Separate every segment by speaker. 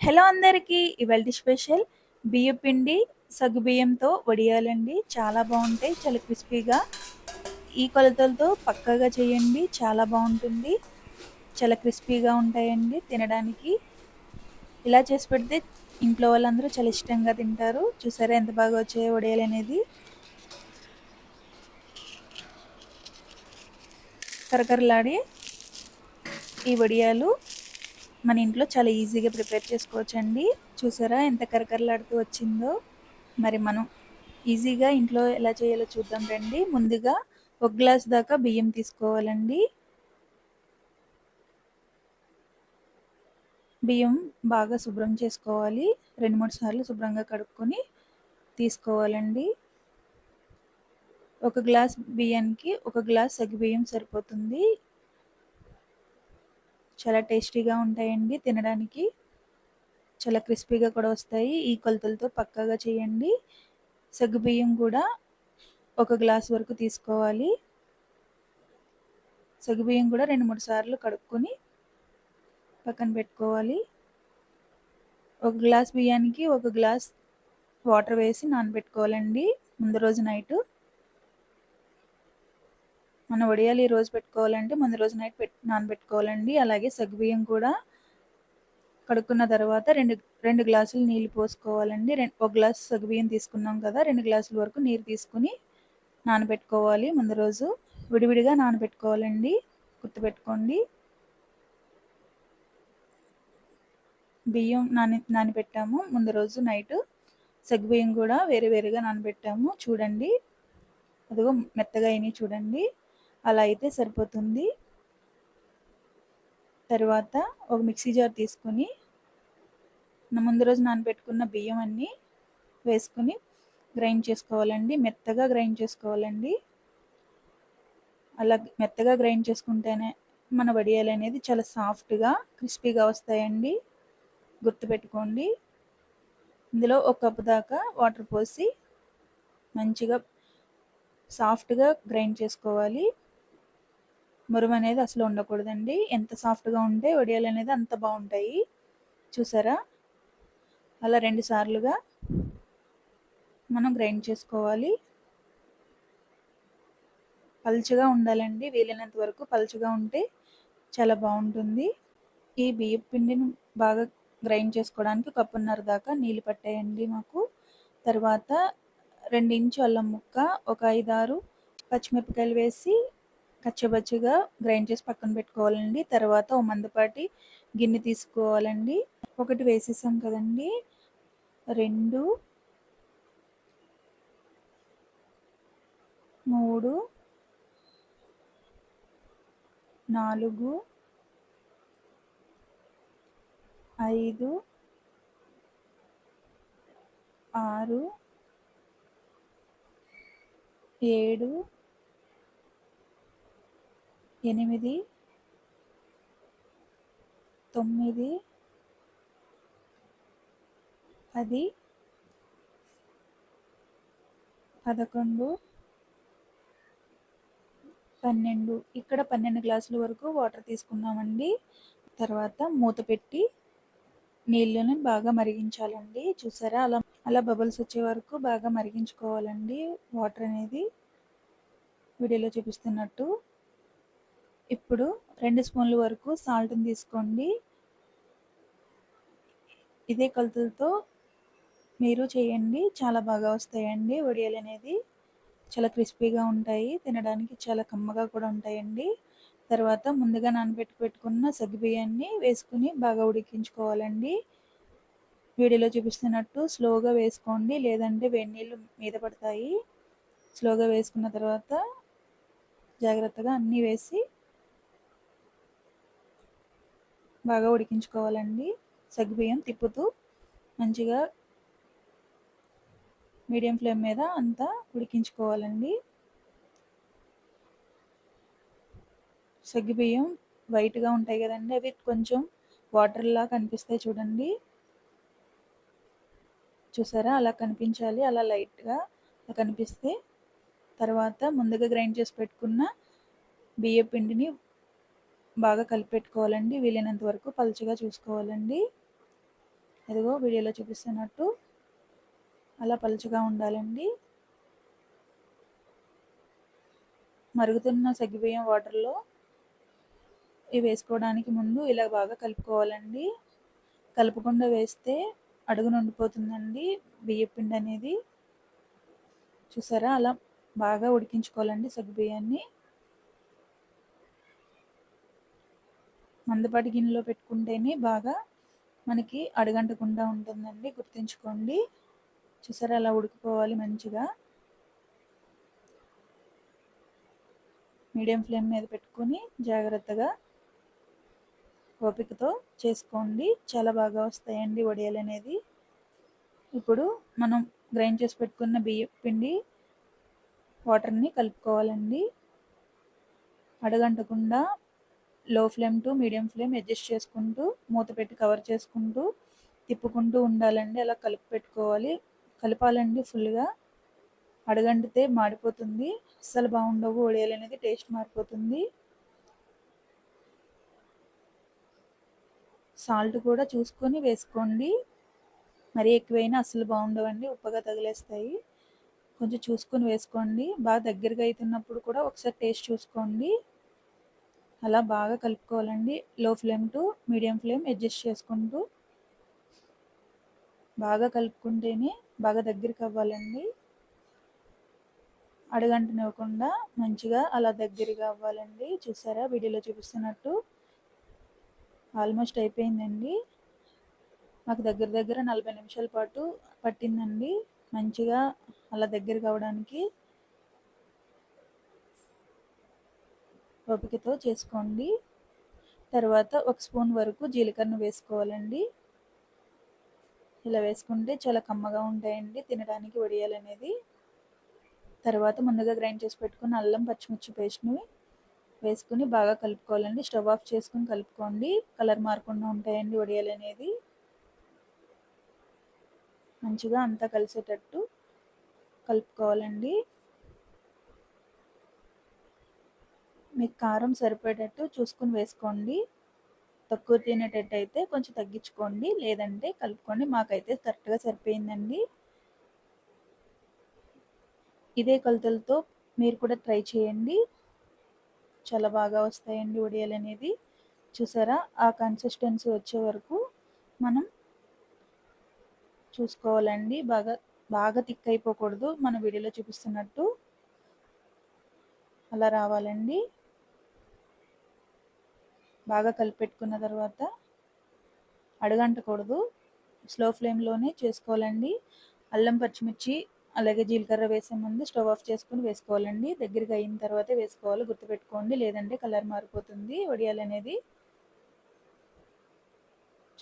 Speaker 1: Hello అందరికీ! ఇవాల్టి special బియ్యపిండి, సగ్గుబియ్యంతో వడియాలండి. చాలా బావుంటాయి. చాలా క్రిస్పీగా. ఈ కొలతలతో పక్కాగా చేయండి. చాలా బావుంటుంది. చాలా క్రిస్పీగా ఉంటాయండి తినడానికి. ఇలా చేసి పెడితే ఇంట్లో వాళ్ళందరూ చాలా ఇష్టంగా తింటారు. చూసారా ఎంత బాగా వచ్చాయో వడియాలనేది. కరకరలాడే ఈ వడియాలు మన ఇంట్లో చాలా ఈజీగా ప్రిపేర్ చేసుకోవచ్చండి. చూసారా ఎంత కరకరలాడుతూ వచ్చిందో. మరి మనం ఈజీగా ఇంట్లో ఎలా చేయాలో చూద్దాం రండి. ముందుగా ఒక గ్లాస్ దాకా బియ్యం తీసుకోవాలండి. బియ్యం బాగా శుభ్రం చేసుకోవాలి. 2-3 సార్లు శుభ్రంగా కడుక్కొని తీసుకోవాలండి. ఒక గ్లాస్ బియ్యానికి ఒక గ్లాస్ సగ్గుబియ్యం సరిపోతుంది. చాలా టేస్టీగా ఉంటాయండి తినడానికి. చాలా క్రిస్పీగా కూడా వస్తాయి. ఈ కొలతలతో పక్కాగా చేయండి. సగ్గుబియ్యం కూడా ఒక గ్లాస్ వరకు తీసుకోవాలి. సగ్గుబియ్యం కూడా 2-3 సార్లు కడుక్కొని పక్కన పెట్టుకోవాలి. ఒక గ్లాస్ బియ్యానికి ఒక గ్లాస్ వాటర్ వేసి నానబెట్టుకోవాలండి ముందు రోజు నైట్. మన వడియాలు ఈ రోజు పెట్టుకోవాలంటే ముందు రోజు నైట్ నానబెట్టుకోవాలండి. అలాగే సగ్గుబియ్యం కూడా కడుక్కున్న తర్వాత రెండు గ్లాసులు నీళ్ళు పోసుకోవాలండి. ఒక గ్లాస్ సగ్గుబియ్యం తీసుకున్నాం కదా, 2 గ్లాసుల వరకు నీరు తీసుకుని నానబెట్టుకోవాలి. ముందు రోజు విడివిడిగా నానబెట్టుకోవాలండి. గుర్తుపెట్టుకోండి. బియ్యం నానబెట్టాము ముందు రోజు నైట్. సగ్గుబియ్యం కూడా వేరువేరుగా నానబెట్టాము. చూడండి, అదిగో మెత్తగా అయినాయి చూడండి. అలా అయితే సరిపోతుంది. తర్వాత ఒక మిక్సీ జార్ తీసుకొని ముందు రోజు నానబెట్టుకున్న బియ్యం అన్నీ వేసుకుని గ్రైండ్ చేసుకోవాలండి. మెత్తగా గ్రైండ్ చేసుకోవాలండి. అలా మెత్తగా గ్రైండ్ చేసుకుంటేనే మన వడియాలు అనేది చాలా సాఫ్ట్గా క్రిస్పీగా వస్తాయండి. గుర్తుపెట్టుకోండి. ఇందులో ఒక కప్పు దాకా వాటర్ పోసి మంచిగా సాఫ్ట్గా గ్రైండ్ చేసుకోవాలి. మురుము అనేది అసలు ఉండకూడదండి. ఎంత సాఫ్ట్గా ఉంటే వడియాలు అనేది అంత బాగుంటాయి. చూసారా, అలా 2 సార్లుగా మనం గ్రైండ్ చేసుకోవాలి. పలుచగా ఉండాలండి. వీలైనంత వరకు పలుచగా ఉంటే చాలా బాగుంటుంది. ఈ బియ్యం పిండిని బాగా గ్రైండ్ చేసుకోవడానికి కప్పున్నర దాకా నీళ్ళు పట్టాయండి మాకు. తర్వాత 2 ఇంచు అల్లం ముక్క, ఒక 5-6 పచ్చిమిరపకాయలు వేసి కచ్చబచ్చగా గ్రైండ్ చేసి పక్కన పెట్టుకోవాలండి. తర్వాత ఓ మందపాటి గిన్నె తీసుకోవాలండి. ఒకటి వేసేసాం కదండి, 2, 3, 4, 5, 6, 7, 8, 9, 10, 11, 12. ఇక్కడ 12 గ్లాసుల వరకు వాటర్ తీసుకున్నామండి. తర్వాత మూత పెట్టి నీళ్ళని బాగా మరిగించాలండి. చూసారా, అలా అలా బబుల్స్ వచ్చే వరకు బాగా మరిగించుకోవాలండి వాటర్ అనేది, వీడియోలో చూపిస్తున్నట్టు. ఇప్పుడు 2 స్పూన్ల వరకు సాల్ట్ని తీసుకోండి. ఇదే కొలతలతో మీరు చేయండి. చాలా బాగా వస్తాయండి వడియాలు అనేది. చాలా క్రిస్పీగా ఉంటాయి. తినడానికి చాలా కమ్మగా కూడా ఉంటాయండి. తర్వాత ముందుగా నానబెట్టుకున్న సగ్గుబియ్యాన్ని వేసుకుని బాగా ఉడికించుకోవాలండి. వీడియోలో చూపిస్తున్నట్టు స్లోగా వేసుకోండి, లేదంటే వేడి నీళ్ళు మీద పడతాయి. స్లోగా వేసుకున్న తర్వాత జాగ్రత్తగా అన్నీ వేసి బాగా ఉడికించుకోవాలండి. సగ్గుబియ్యం తిప్పుతూ మంచిగా మీడియం ఫ్లేమ్ మీద అంతా ఉడికించుకోవాలండి. సగ్గుబియ్యం వైట్గా ఉంటాయి కదండి, అవి కొంచెం వాటర్లా కనిపిస్తాయి చూడండి. చూసారా, అలా కనిపించాలి. అలా లైట్గా కనిపిస్తే తర్వాత ముందుగా గ్రైండ్ చేసి పెట్టుకున్న బియ్య పిండిని బాగా కలిపెట్టుకోవాలండి. వీలైనంత వరకు పలుచగా చూసుకోవాలండి. ఇదిగో వీడియోలో చూపిస్తున్నట్టు అలా పలుచగా ఉండాలండి. మరుగుతున్న సగ్గుబియ్యం వాటర్లో ఇవి వేసుకోవడానికి ముందు ఇలా బాగా కలుపుకోవాలండి. కలపకుండా వేస్తే అడుగున ఉండిపోతుందండి బియ్యపిండి అనేది. చూసారా, అలా బాగా ఉడికించుకోవాలండి సగ్గుబియ్యాన్ని. మందపాటి గిన్నెలో పెట్టుకుంటేనే బాగా మనకి అడుగంటకుండా ఉంటుందండి, గుర్తుంచుకోండి. చూసారా, అలా ఉడికిపోవాలి మంచిగా. మీడియం ఫ్లేమ్ మీద పెట్టుకొని జాగ్రత్తగా ఓపికతో చేసుకోండి. చాలా బాగా వస్తాయండి వడియాలు అనేది. ఇప్పుడు మనం గ్రైండ్ చేసి పెట్టుకున్న బియ్యం పిండి వాటర్ని కలుపుకోవాలండి. అడగంటకుండా low flame to medium flame adjust చేసుకుంటూ మూత పెట్టి కవర్ చేసుకుంటూ తిప్పుకుంటూ ఉండాలండి. అలా కలిపి పెట్టుకోవాలి, కలపాలండి ఫుల్గా. అడగంటితే మాడిపోతుంది, అస్సలు బాగుండవు వడియాలు అనేది, టేస్ట్ మారిపోతుంది. సాల్ట్ కూడా చూసుకొని వేసుకోండి, మరీ ఎక్కువైనా అస్సలు బాగుండవండి, ఉప్పగా తగిలేస్తాయి. కొంచెం చూసుకొని వేసుకోండి. బాగా దగ్గరగా అవుతున్నప్పుడు కూడా ఒకసారి టేస్ట్ చూసుకోండి. అలా బాగా కలుపుకోవాలండి. లో flame to medium flame adjust చేసుకుంటూ బాగా కలుపుకుంటేనే బాగా దగ్గరికి అవ్వాలండి. అడుగంటనివ్వకుండా మంచిగా అలా దగ్గరగా అవ్వాలండి. చూసారా, వీడియోలో చూపిస్తున్నట్టు ఆల్మోస్ట్ అయిపోయిందండి. మాకు దగ్గర దగ్గర 40 నిమిషాల పాటు పట్టిందండి మంచిగా అలా దగ్గర కావడానికి. ఓపికతో చేసుకోండి. తర్వాత 1 స్పూన్ వరకు జీలకర్ర వేసుకోవాలండి. ఇలా వేసుకుంటే చాలా కమ్మగా ఉంటాయండి తినడానికి వడియాలు అనేది. తర్వాత ముందుగా గ్రైండ్ చేసి పెట్టుకున్న అల్లం పచ్చిమిర్చి పేస్ట్ని వేసుకుని బాగా కలుపుకోవాలండి. స్టవ్ ఆఫ్ చేసుకుని కలుపుకోండి, కలర్ మారకుండా ఉంటాయండి వడియాలు అనేది. మంచిగా అంతా కలిసేటట్టు కలుపుకోవాలండి. మీకు కారం సరిపడేటట్టు చూసుకుని వేసుకోండి. తక్కువ తినేటట్టు అయితే కొంచెం తగ్గించుకోండి, లేదంటే కలుపుకోండి. మాకైతే కరెక్ట్గా సరిపోయిందండి. ఇదే కొలతలతో మీరు కూడా ట్రై చేయండి, చాలా బాగా వస్తాయండి వడియాలు అనేది. చూసారా, ఆ కన్సిస్టెన్సీ వచ్చే వరకు మనం చూసుకోవాలండి. బాగా బాగా థిక్ అయిపోకూడదు, మన వీడియోలో చూపిస్తున్నట్టు అలా రావాలండి. బాగా కలిపెట్టుకున్న తర్వాత అడగంటకూడదు, స్లో ఫ్లేమ్లోనే చేసుకోవాలండి. అల్లం పచ్చిమిర్చి అలాగే జీలకర్ర వేసే ముందు స్టవ్ ఆఫ్ చేసుకుని వేసుకోవాలండి. దగ్గరికి అయిన తర్వాతే వేసుకోవాలి, గుర్తుపెట్టుకోండి, లేదంటే కలర్ మారిపోతుంది వడియాలు అనేది.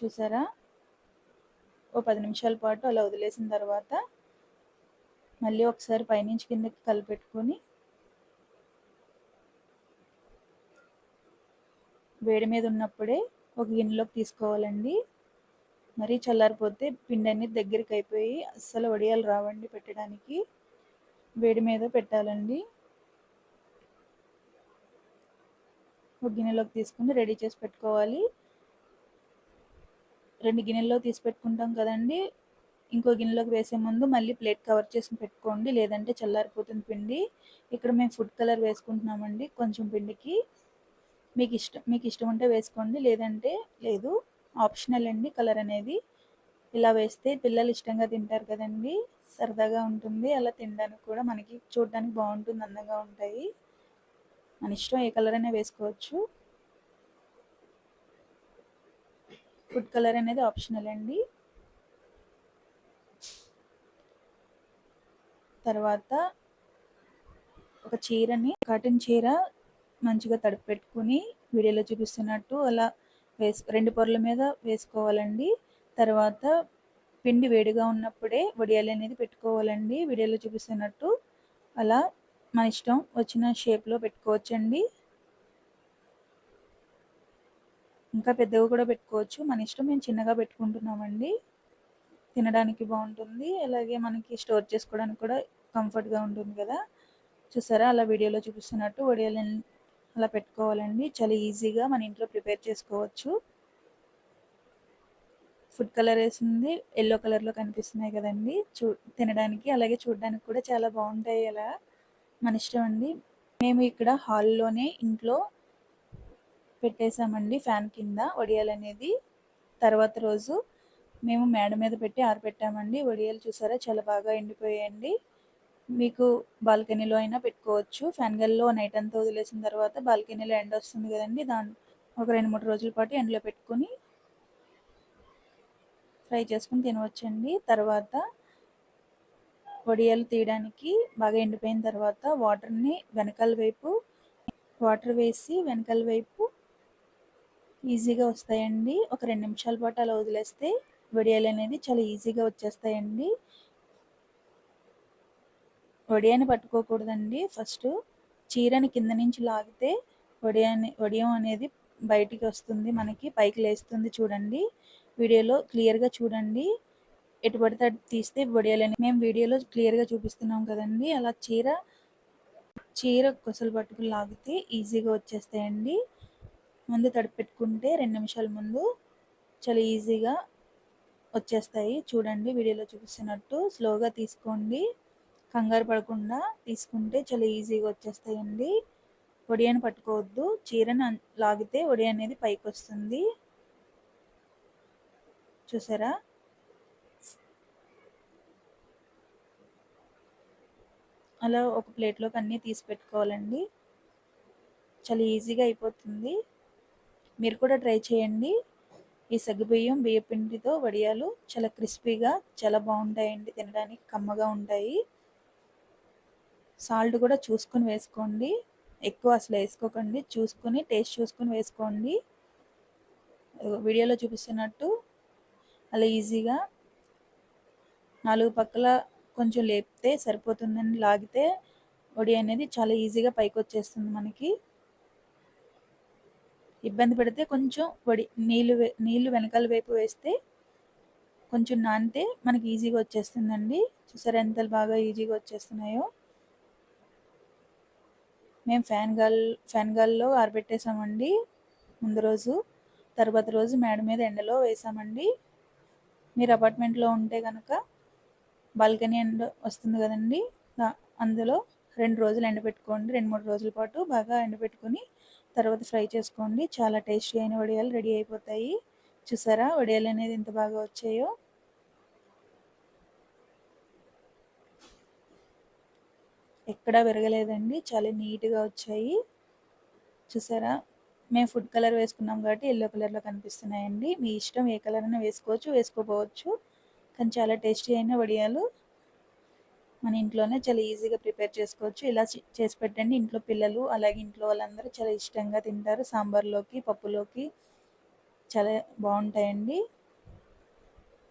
Speaker 1: చూసారా, ఓ 10 నిమిషాల పాటు అలా వదిలేసిన తర్వాత మళ్ళీ ఒకసారి పైనుంచి కిందకి కలిపెట్టుకొని వేడి మీద ఉన్నప్పుడే ఒక గిన్నెలోకి తీసుకోవాలండి. మరీ చల్లారిపోతే పిండి అనేది దగ్గరికి అయిపోయి అస్సలు వడియాలు రావండి పెట్టడానికి. వేడి మీద పెట్టాలండి. ఒక గిన్నెలోకి తీసుకుని రెడీ చేసి పెట్టుకోవాలి. 2 గిన్నెల్లో తీసి పెట్టుకుంటాం కదండి, ఇంకో గిన్నెలోకి వేసే ముందు మళ్ళీ ప్లేట్ కవర్ చేసి పెట్టుకోండి, లేదంటే చల్లారిపోతుంది పిండి. ఇక్కడ మేము ఫుడ్ కలర్ వేసుకుంటున్నామండి కొంచెం పిండికి. మీకు ఇష్టం ఉంటే వేసుకోండి, లేదంటే లేదు, ఆప్షనల్ అండి కలర్ అనేది. ఇలా వేస్తే పిల్లలు ఇష్టంగా తింటారు కదండి, సరదాగా ఉంటుంది. అలా తినడానికి కూడా మనకి చూడడానికి బాగుంటుంది, అందంగా ఉంటాయి. మన ఇష్టం, ఏ కలర్ అయినా వేసుకోవచ్చు. ఫుడ్ కలర్ అనేది ఆప్షనల్ అండి. తర్వాత ఒక చీరని, కాటన్ చీర మంచిగా తడిపి పెట్టుకుని వీడియోలో చూపిస్తున్నట్టు అలా 2 పొరల మీద వేసుకోవాలండి. తర్వాత పిండి వేడిగా ఉన్నప్పుడే వడియాలు అనేది పెట్టుకోవాలండి. వీడియోలో చూపిస్తున్నట్టు అలా మన ఇష్టం వచ్చిన షేప్లో పెట్టుకోవచ్చండి. ఇంకా పెద్దగా కూడా పెట్టుకోవచ్చు, మన ఇష్టం. మేము చిన్నగా పెట్టుకుంటున్నామండి, తినడానికి బాగుంటుంది, అలాగే మనకి స్టోర్ చేసుకోవడానికి కూడా కంఫర్ట్గా ఉంటుంది కదా. చూసారా, అలా వీడియోలో చూపిస్తున్నట్టు వడియాలని అలా పెట్టుకోవాలండి. చాలా ఈజీగా మన ఇంట్లో ప్రిపేర్ చేసుకోవచ్చు. ఫుడ్ కలర్ వేసింది ఎల్లో కలర్లో కనిపిస్తున్నాయి కదండి. తినడానికి అలాగే చూడడానికి కూడా చాలా బాగుంటాయి. అలా మన ఇష్టం అండి. మేము ఇక్కడ హాల్లోనే ఇంట్లో పెట్టేసామండి ఫ్యాన్ కింద వడియాలు అనేది. తర్వాత రోజు మేము మేడ మీద పెట్టి ఆరబెట్టామండి. వడియాలు చూసారా చాలా బాగా ఎండిపోయాయండి. మీకు బాల్కనీలో అయినా పెట్టుకోవచ్చు. ఫ్యాన్ గల్లో నైట్ అంతా వదిలేసిన తర్వాత బాల్కనీలో ఎండ వస్తుంది కదండి, ఒక 2-3 రోజుల పాటు ఎండలో పెట్టుకొని ఫ్రై చేసుకుని తినవచ్చండి. తర్వాత వడియాలు తీయడానికి బాగా ఎండిపోయిన తర్వాత వాటర్ వేసి వెనకాల వైపు ఈజీగా వస్తాయండి. ఒక 2 నిమిషాల పాటు అలా వదిలేస్తే వడియాలు అనేది చాలా ఈజీగా వచ్చేస్తాయండి. వడియాన్ని పట్టుకోకూడదండి. ఫస్ట్ చీరని కింద నుంచి లాగితే వడియం అనేది బయటికి వస్తుంది, మనకి పైకి లేస్తుంది. చూడండి, వీడియోలో క్లియర్గా చూడండి. ఎటు పడితే అటు తీస్తే వడియాలని మేము వీడియోలో క్లియర్గా చూపిస్తున్నాం కదండి. అలా చీర కొసలు పట్టుకుని లాగితే ఈజీగా వచ్చేస్తాయండి. ముందు తడిపి పెట్టుకుంటే 2 నిమిషాల ముందు చాలా ఈజీగా వచ్చేస్తాయి. చూడండి, వీడియోలో చూపిస్తున్నట్టు స్లోగా తీసుకోండి. కంగారు పడకుండా తీసుకుంటే చాలా ఈజీగా వచ్చేస్తాయండి. వడియాన్ని పట్టుకోవద్దు. చీరను లాగితే వడియ అనేది పైకి వస్తుంది. చూసారా? అలా ఒక ప్లేట్లోకి అన్నీ తీసి పెట్టుకోవాలండి. చాలా ఈజీగా అయిపోతుంది. మీరు కూడా ట్రై చేయండి. ఈ బియ్య పిండితో వడియాలు చాలా క్రిస్పీగా చాలా బాగుంటాయండి. తినడానికి కమ్మగా ఉంటాయి. సాల్ట్ కూడా చూసుకొని వేసుకోండి. ఎక్కువ అసలు వేసుకోకండి. టేస్ట్ చూసుకొని వేసుకోండి. వీడియోలో చూపిస్తున్నట్టు అలా ఈజీగా 4 పక్కల కొంచెం లేపితే సరిపోతుందండి. లాగితే వడి అనేది చాలా ఈజీగా పైకి వచ్చేస్తుంది. మనకి ఇబ్బంది పెడితే కొంచెం నీళ్ళు వెనకాల వైపు వేస్తే కొంచెం నానితే మనకి ఈజీగా వచ్చేస్తుందండి. చూసారా ఎంత బాగా ఈజీగా వచ్చేస్తున్నాయో. మేము ఫ్యాన్ గాల్లో ఆరబెట్టేసామండి ముందు రోజు. తర్వాత రోజు మేడ మీద ఎండలో వేసామండి. మీరు అపార్ట్మెంట్లో ఉంటే కనుక బాల్కనీ ఎండ వస్తుంది కదండి, అందులో 2 రోజులు ఎండబెట్టుకోండి. 2-3 రోజుల పాటు బాగా ఎండబెట్టుకొని తర్వాత ఫ్రై చేసుకోండి. చాలా టేస్టీ అయిన వడియాలు రెడీ అయిపోతాయి. చూసారా వడియాలు అనేది ఎంత బాగా వచ్చాయో. ఎక్కడా విరగలేదండి, చాలా నీట్గా వచ్చాయి. చూసారా? మేము ఫుడ్ కలర్ వేసుకున్నాం కాబట్టి ఎల్లో కలర్లో కనిపిస్తున్నాయండి. మీ ఇష్టం, ఏ కలర్ అయినా వేసుకోవచ్చు, వేసుకోపోవచ్చు. కానీ చాలా టేస్టీ అయిన వడియాలు మన ఇంట్లోనే చాలా ఈజీగా ప్రిపేర్ చేసుకోవచ్చు. ఇలా చేసి పెట్టండి. ఇంట్లో పిల్లలు అలాగే ఇంట్లో వాళ్ళందరూ చాలా ఇష్టంగా తింటారు. సాంబార్లోకి, పప్పులోకి చాలా బాగుంటాయండి.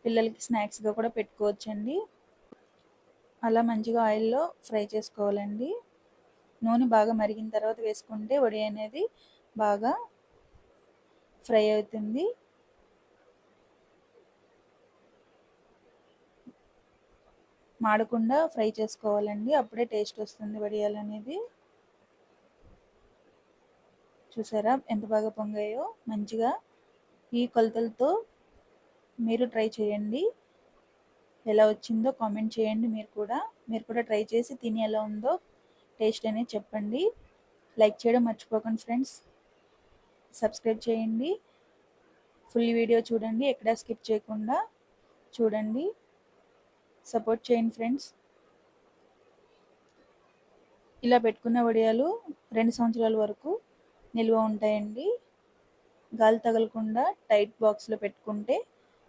Speaker 1: పిల్లలకి స్నాక్స్గా కూడా పెట్టుకోవచ్చండి. అలా మంచిగా ఆయిల్లో ఫ్రై చేసుకోవాలండి. నూనె బాగా మరిగిన తర్వాత వేసుకుంటే వడి అనేది బాగా ఫ్రై అవుతుంది. మాడకుండా ఫ్రై చేసుకోవాలండి, అప్పుడే టేస్ట్ వస్తుంది వడియాలు అనేది. చూసారా ఎంత బాగా పొంగాయో మంచిగా. ఈ కొలతలతో మీరు ట్రై చేయండి. ఎలా వచ్చిందో కామెంట్ చేయండి. మీరు కూడా ట్రై చేసి తిని ఎలా ఉందో టేస్ట్ అనేది చెప్పండి. లైక్ చేయడం మర్చిపోకండి ఫ్రెండ్స్. సబ్స్క్రైబ్ చేయండి. ఫుల్ వీడియో చూడండి, ఎక్కడా స్కిప్ చేయకుండా చూడండి. సపోర్ట్ చేయండి ఫ్రెండ్స్. ఇలా పెట్టుకున్న వడియాలు 2 సంవత్సరాల వరకు నిల్వ ఉంటాయండి. గాలి తగలకుండా టైట్ బాక్స్లో పెట్టుకుంటే,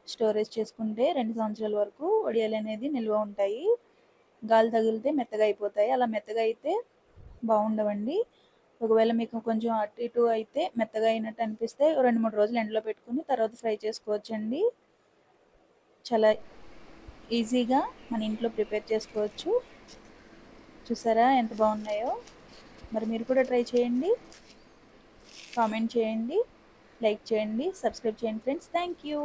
Speaker 1: స్టోరేజ్ చేసుకుంటే 2 సంవత్సరాల వరకు వడియాలు అనేది నిల్వ ఉంటాయి. గాలి తగిలితే మెత్తగా అయిపోతాయి. అలా మెత్తగా అయితే బాగుండవండి. ఒకవేళ మీకు కొంచెం అటు ఇటు అయితే మెత్తగా అయినట్టు అనిపిస్తే 2-3 రోజులు ఎండలో పెట్టుకుని తర్వాత ఫ్రై చేసుకోవచ్చండి. చాలా ఈజీగా మన ఇంట్లో ప్రిపేర్ చేసుకోవచ్చు. చూసారా ఎంత బాగున్నాయో. మరి మీరు కూడా ట్రై చేయండి. కామెంట్ చేయండి, లైక్ చేయండి, సబ్స్క్రైబ్ చేయండి ఫ్రెండ్స్. Thank you.